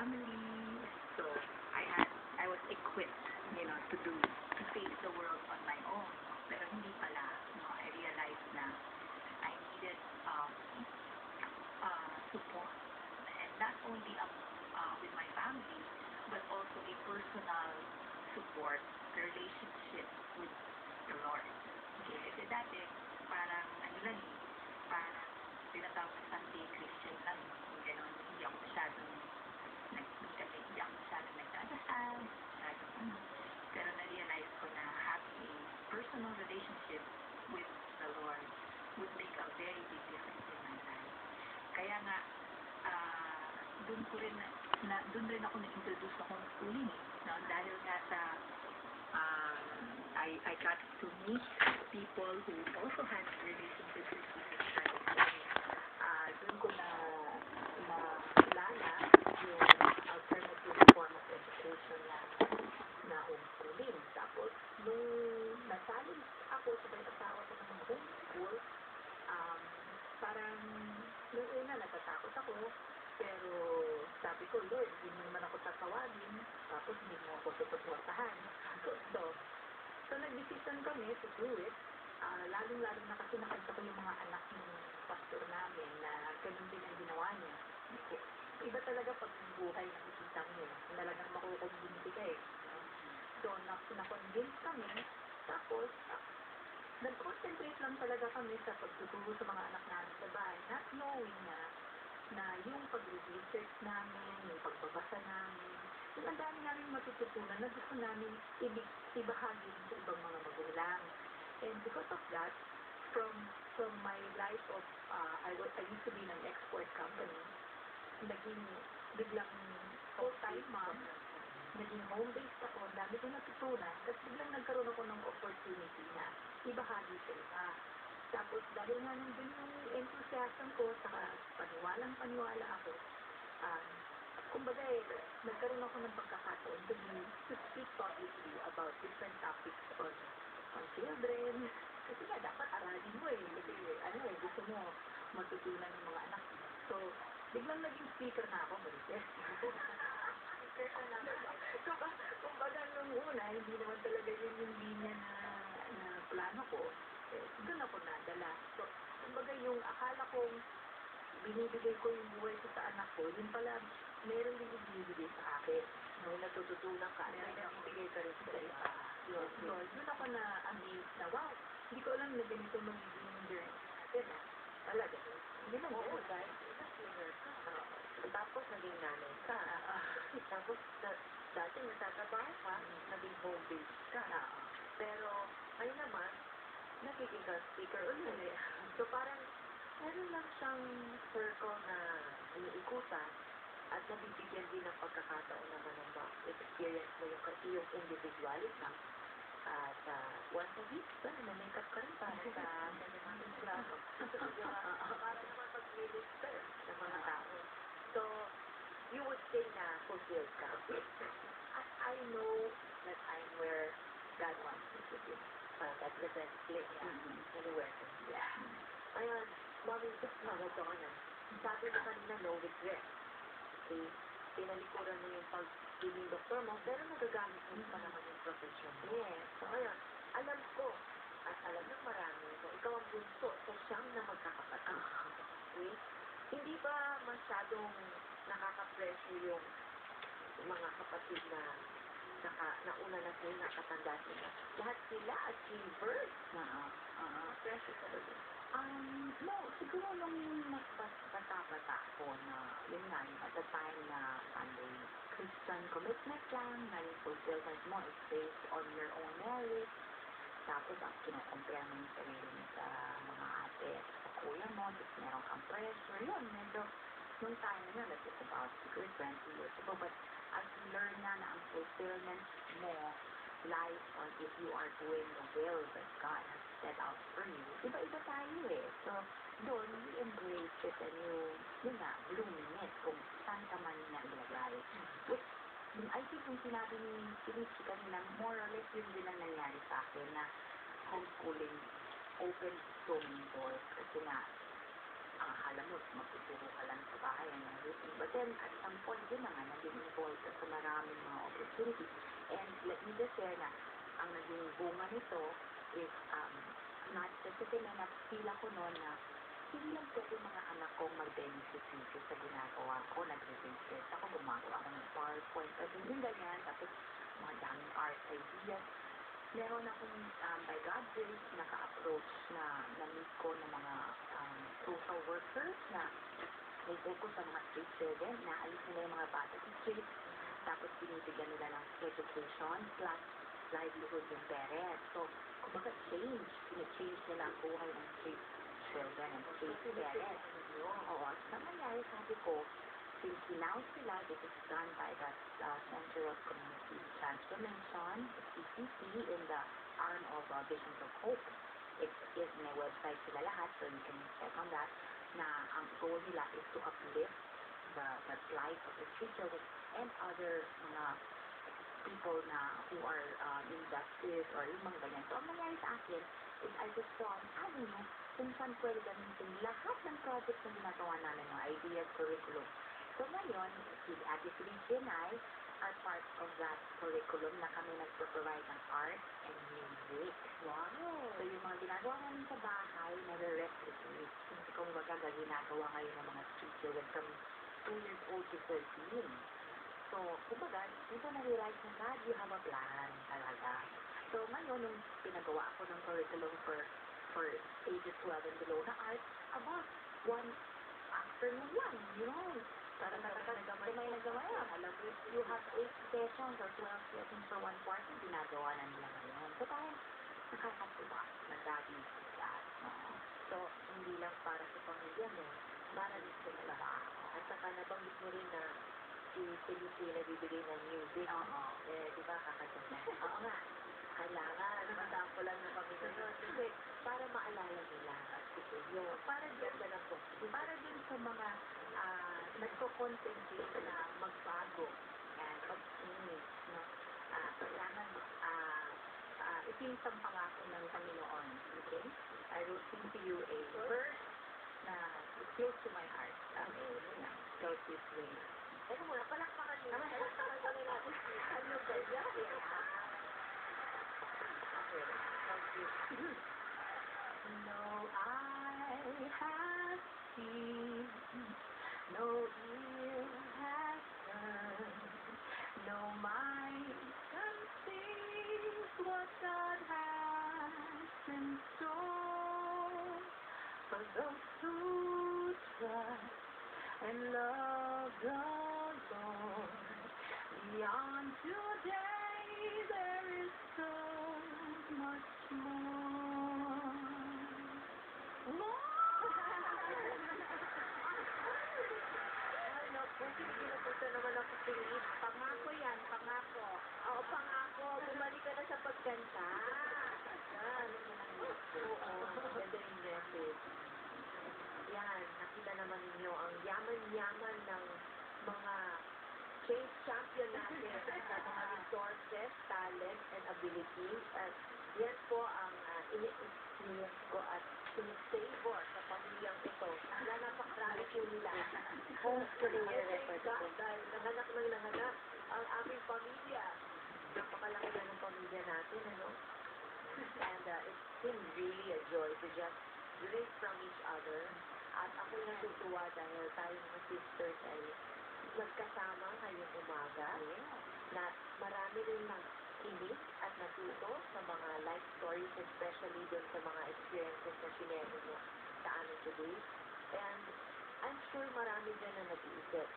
family. So I was equipped, to face the world on my own. Pero hindi pala, I realized na I needed support, and not only with my family, but also a personal support, relationship with the Lord. Okay, kasi dati, parang, parang tinatawag na Sunday Christian lang, gano'n, hindi ako masyadong, hindi ako masyadong nagdadasal, pero na-realize ko na having a personal relationship with the Lord would make a very big difference in my life. Kaya nga, doon rin ako na-introduce sa homeschooling, no? Dahil nga sa, I got to meet people who also had relationships with Jesus Christ. Doon ko kilala yung alternative form of education na homeschooling. Tapos, nung nasalin ako, sabay asawa ko ng homeschool, parang, nung una, natatakot ako, pero sabi ko, Lord, hindi mo naman ako tatawagin, tapos hindi mo ako susuportahan. So nag-decision kami to do it. Lalong-lalo na kasi nakita ko yung mga anak ng pastor namin na ganun din ang ginawa niya. Iba talaga pag yung buhay nakikita mo. Talagang makukonvince ka eh. No? So, na-convince kami. Tapos, nag-concentrate lang talaga kami sa pagtuturo sa mga anak namin sa bahay, not knowing na yung pag-research namin, yung pagbabasa namin, yung ang dami namin matututunan na gusto namin ibahagi sa ibang mga magulang. And because of that, from my life of, I used to be in an export company, naging biglang full-time mom, naging home-based ako, ang dami kong natutunan, tapos biglang nagkaroon ako ng opportunity na ibahagi sa iba. Tapos dahil nga nandun yung enthusiasm ko, saka paniwalang-paniwala ako, kumbaga nagkaroon ako ng pagkakataon to speak publicly about different topics on children. Kasi nga, dapat aralin mo eh. Kasi gusto mo matutunan ng mga anak mo. So, biglang naging speaker na ako, Marites. Speaker ka na. Kumbaga nung una, hindi naman talaga yun yung linya na plano ko. Doon ako nadala. So, kumbaga yung akala kong binibigay ko yung buhay ko sa anak ko, yun pala, meron din ibibigay sa akin. May natututunan ka, may nabibigay ka rin sa iba. So, doon ako na-amaze na, wow, hindi ko alam na ganito magiging journey natin. Talaga. Hindi lang Oo, journey. dahil singer ka. Tapos naging nanay ka. Tapos dati nagtatrabaho ka, naging home-based ka. Pero ngayon naman, nagiging ka speaker ulit. So parang meron lang siyang circle na iniikutan at nabibigyan din ng pagkakataon naman ng experience mo yung individualism. At once a week, na-makeup ka rin para sa natin klaro. Para naman mag-minister ng mga tao. So, you would say na fulfilled ka. I know that I'm where God wants me to be. That's the best place. Yeah. Anywhere. Yeah. Ayan, Mommy, nagato ka na. Sabi mo kanina, no regret. Okay? Pinalikuran mo yung pagiging doktor mo, pero nagagamit mo pa naman yung profession mo. Yes. So, ngayon, alam ko, at alam ng marami, na ikaw ang bunso sa siyam na magkakapatid. Okay? Hindi ba masyadong nakaka-pressure yung mga kapatid na nauna na sa'yo, nakatanda sila? Lahat sila achievers. Pressure talaga. No, siguro nung mas bata-bata ako na, yun nga, at the time na Christian commitment lang, na yung fulfillment mo is based on your own merit. Tapos, kinocompare mo yung sarili mo sa mga ate at sa kuya mo, tapos meron kang pressure. Yun, medyo, nung time na yun, that was about 20 years ago. But as you learn na ang fulfillment mo lies on if you are doing the will that God has set out for you. Iba-iba tayo eh. So, doon, you embrace it and yun na, blooming it kung saan ka man niya ilagay. Which, I think yung sinabi ni Richie kanina, more or less yun din ang nangyari sa akin na homeschooling opened so many doors. Kasi nga, ang akala mo, magtuturo ka lang sa bahay and everything. But then, at some point, yun na nga, naging involved ka sa maraming mga opportunities. And let me just share na, ang naging bunga nito is, not just kasi may na-feel ako noon na hindi lang pwede mga anak kong mag-benefit sa ginagawa ko, nagre-research ako, gumagawa ako ng PowerPoint, at hindi ganyan, tapos mga daming art ideas. Meron akong, by God's grace, naka-approach na na-meet ko ng mga social workers na may focus sa mga street children, naalis nila yung mga bata sa street, tapos binibigyan nila ng education plus livelihood yung parents. So, kumbaga change nila ang buhay ng street children and street parents. Oo, sa nangyari, sabi ko, since renounce sila, this is done by the Center of Community Transformation, CCC, in the arm of Visions of Hope. It is may website sila lahat, so you can check on that, na ang goal nila is to uplift the life of the street children and other mga people na who are injustice or yung mga ganyan. So, ang nangyari sa akin is I just saw an avenue kung saan pwede gamitin lahat ng projects na ginagawa namin, mga ideas, curriculum. So, ngayon, si Ate Felicia and I are part of that curriculum na kami nagpo-provide ng art and music. Wow! So, yung mga ginagawa namin sa bahay, nare-replicate. Kung baga, ginagawa ngayon ng mga street children from 2 years old to 13. So, kumbaga, dito na-realize na, God, you have a plan talaga. So, ngayon, nung pinagawa ako ng curriculum for ages 12 and below na art, one afternoon lang, you know, para gamay na gamay lang. Alam mo, you have 8 sessions or 12 sessions for one quarter, ginagawa na nila ngayon. So, parang nakakatuwa na daddy that, no? So, hindi lang para sa pamilya mo, para din sa trabaho. At saka nabanggit mo rin na si Felicia nagbibigay ng music. Oo. Di ba, kakatanda? Oo nga. Kailangan, masampulan ng pamilya nun. Kasi, para maalala nila. Yung Para ganda ng post. para din sa mga nagko-contemplate na magbago and mag-change, no? Kailangan ito yung isang pangako ng Panginoon, okay? I will sing to you a verse na close to my heart. Goes this way. Teka muna, palakpakan nyo. Palakpakan muna natin. Ano ba yan? Okay. Okay. No eye has seen, no ear has heard, no mind conceives what God has in store for those who trust and love the Lord. Beyond today, there is so much more. Ay, naku, pinapunta naman ako sa Philip. Pangako yan, pangako. Oo, pangako. Bumalik ka na sa pagkanta. Yan. Oo, ganda yung message. Yan, nakita naman ninyo ang yaman-yaman ng mga change champion natin sa mga resources, talent, and abilities. At yan po ang ini-experience ko at sinisavor sa pamilyang ito. Na napakarami po nila. Homeschooling And thank God, dahil nanganak ng nanganak ang aming pamilya. Napakalaki na ng pamilya natin, ano? And it's been really a joy to just drink from each other. At ako'y natutuwa dahil tayo mga sisters ay nagkasama ngayong umaga na marami rin nakinig at natuto sa mga life stories, especially dun sa mga experiences na sinare mo sa amin today. And I'm sure marami dyan na nag-iisip,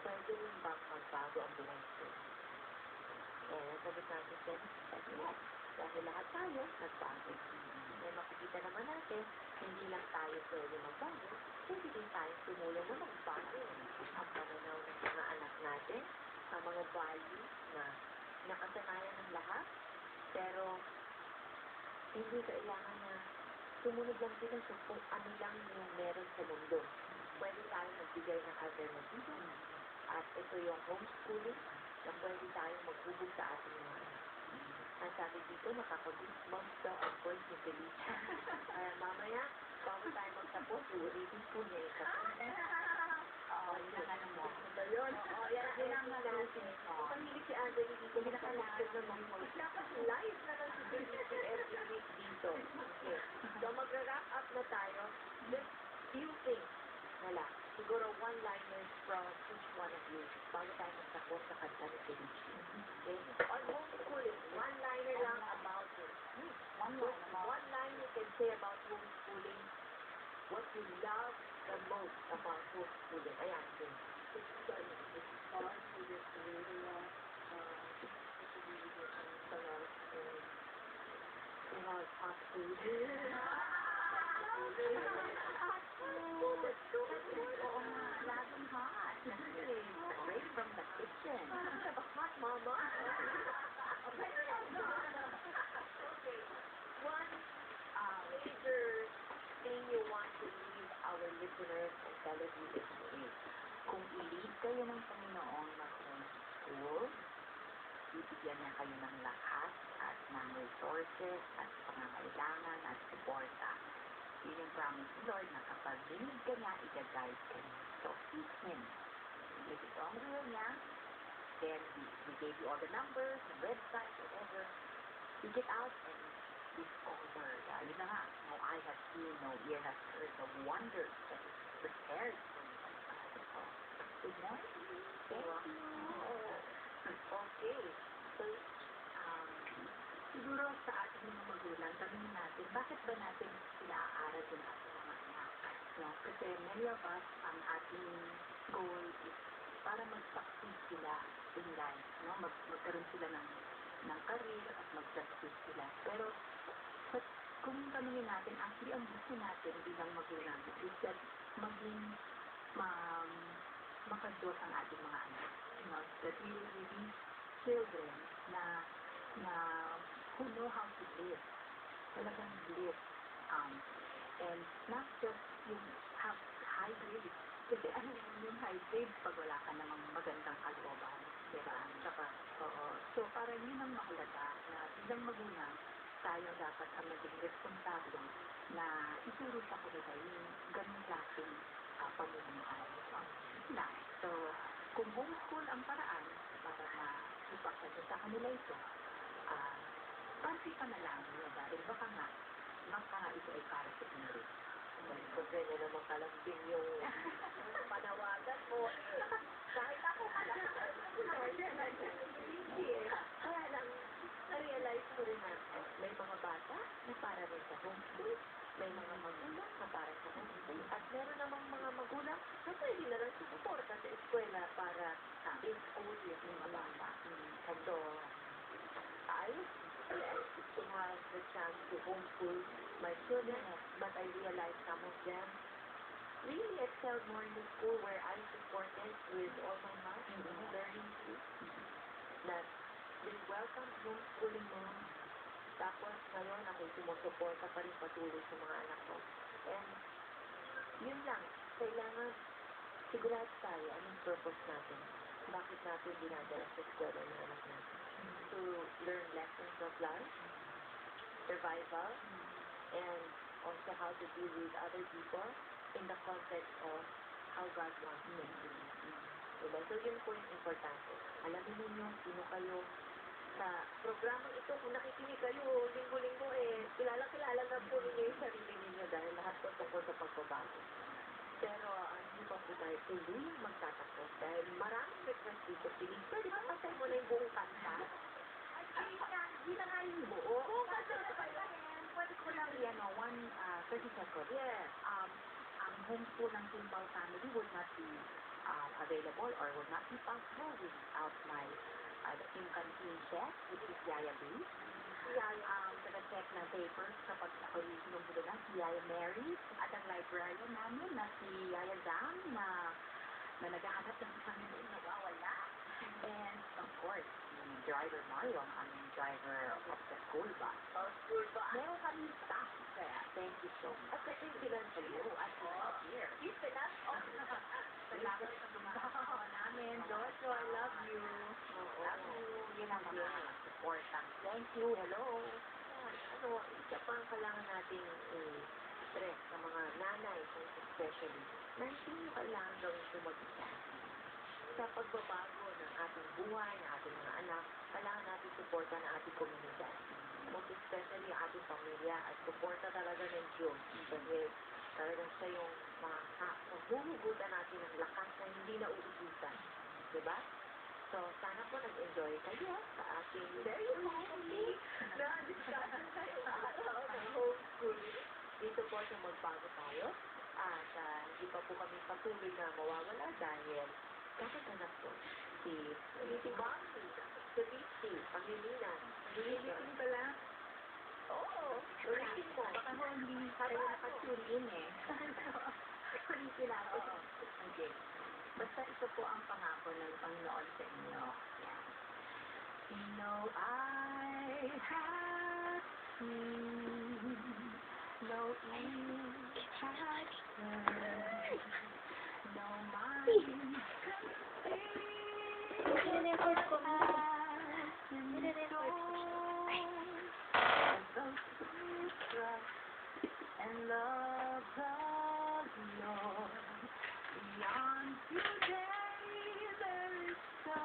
pwede rin bang magbago ang buhay ko? And sagot natin dyan, yes. Dahil lahat tayo nagbago. And makikita naman natin, hindi lang tayo pwede magbago, pwede din tayo tumulong na magbago. Ang pananaw ng mga anak natin, ang mga values na nakasanayan ng lahat, pero hindi kailangan na sumunod lang sila sa kung ano lang yung meron sa mundo. Pwede tayo magbigay ng alternatibo. At ito yung homeschooling na pwede tayong maghubog sa ating mga anak. Ang sabi dito, nakaka-goosebumps daw ang voice ni Felicia. Kaya mamaya, bago tayo magtapos, ulitin po niya yung kapatid. Oo, yun ang ano mo. Oo, yan ang ending natin. Mahilig si Angeli dito. Hindi na kailangan na mag-host. Dapat live na lang si Felipe every week dito. Okay. So, mag-wrap up na tayo. Just few things na lang. Siguro one-liners from each one of you bago tayo magtapos sa kanta ni Felipe. Okay? On homeschooling, one-liner lang about it. One line you can say about homeschooling, what you love the most about homeschooling. Ayan, sige. It's hard to get rid of We have hot food. Hot food. That's so good. Oo nga, laging hot. Straight from the kitchen. Have a hot mama. Okay. One major thing you want to leave our listeners and televiewers with. Kung i-lead kayo ng Panginoon na homeschool, bibigyan niya kayo ng lahat at ng resources at pangangailangan at suporta. Yun yung promise ni Lord na kapag dinig ka niya, i-guide ka niya. So, seek Him. If ito ang will niya, then we gave you all the numbers, the website, whatever. Seek it out and discover. Yun na nga, no eye has seen, no ear has heard the wonders that is prepared for you. So, good morning. Thank you. Okay. So, siguro sa ating mga magulang, tanongin natin, bakit ba natin sila aaral yung ating mga anak? No? Kasi many of us, ang ating goal is para mag-succeed sila in life. No? Magkaroon sila ng career at mag-succeed sila. Pero, kung tanongin natin, actually, ang gusto natin bilang magulang is that maging makadiyos ang ating mga anak. You know, that we will be children na who know how to live. Talagang live. And not just yung have high grades. Kasi ano yung high grades pag wala ka namang magandang kalooban. Diba? Saka, so parang yun ang mahalaga na bilang magulang, tayo dapat ang maging responsable na ituro sa kanila yung ganung klaseng pamumuhay. So, kung homeschool ang paraan para maipakita sa kanila ito, pansi ka na lang nyo dahil baka nga ito ay para sa inyo. kung ganyan naman kalambing yung panawagan mo, kahit ako hindi eh. Kaya lang, na-realize ko rin na may mga bata na para rin sa homeschool, may mga magulang na para sa homeschool, at meron namang mga magulang na pwede na lang sumuporta sa eskwela para in-school yung mga bata. And so, I was blessed to have the chance to homeschool my children, but I realized some of them really excelled more in the school where I supported with all my heart, learning to, that they welcome homeschooling mom. Tapos ngayon ako sumusuporta pa rin patuloy sa mga anak ko. And yun lang, kailangan sigurado tayo anong purpose natin. Bakit natin dinadala sa eskwela ng anak natin? To learn lessons of life, survival, and also how to deal with other people in the context of how God wants them to live. Diba? So yun po yung importante. Alamin ninyo sino kayo sa programang ito. Kung nakikinig kayo linggo-linggo, kilala na po ninyo yung sarili ninyo dahil lahat po tungkol sa pagbabago. Pero hindi pa po tayo tuluyang magtatapos dahil maraming request dito. Piling, pwede ba patay mo na yung buong kanta? Ay, hindi na nga yung buo. Buong kanta na ba yun? Pwede ko lang 30 seconds. Yes. Ang homeschool ng Simple Family would not be available or would not be possible without my yung canteen chef, which is Yaya Grace. Taga-check ng papers kapag ako yung sinumbulunan, si Yaya Mary, at ang librarian namin na si Yaya Dam na naghahanap ng Panginoon na nawawala. And, of course, si driver Mario, ang aming driver of the school bus. Meron kami staff, kaya thank you so much. At saka yung pinansiyo. At here. Yung Salamat sa mga kasama namin. Jojo, I love you. Love you. Yun ang mga support. Thank you. Hello. Isa pa ang kailangan natin stress sa mga nanay, especially, na hindi nyo kailangan gawin ito mag-isa. Sa pagbabago ng ating buhay, ng ating mga anak, kailangan natin suporta ng ating komunidad. Most especially ang ating pamilya at suporta talaga ng Diyos. Dahil talagang siya yung mahuhugutan natin ng lakas na hindi na uubusan. Diba? So, sana po nag-enjoy kayo sa ating very homely na discussion ngayong araw ng homeschooling. Dito po sa Magbago Tayo. At hindi pa po kami patuloy na mawawala dahil kakaganap po si Bambi, si Vicky, Pangilinan. Ulitin ko lang. Oo, ulitin mo. Baka mo hindi tayo nakatune in eh. Ulitin natin. Okay. Basta ito po ang pangako ng Panginoon sa inyo. Yan. No eye has seen, no ear has heard, no mind Nire-record ko mo. Nire-record ko siya. And love the Lord. Beyond today, there is so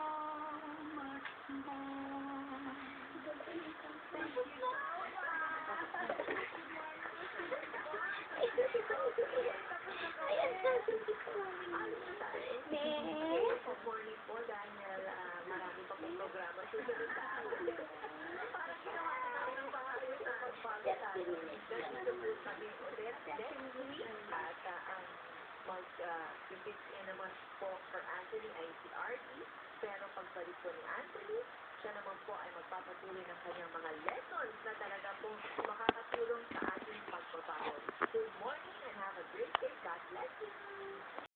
much more. Thank you so Good morning po dahil marami pa pong programa susunod sa akin. Parang ginawa na namin ang bahay sa Magbago Tayo. Nandito po kami ulit next week at ang mag-visit naman po for Anthony ay si RD. Pero pagbalik po ni Anthony, siya naman po ay magpapatuloy ng kanyang mga lessons na talaga pong makakatulong sa ating pagbabago. Good morning and have a great day. God bless you.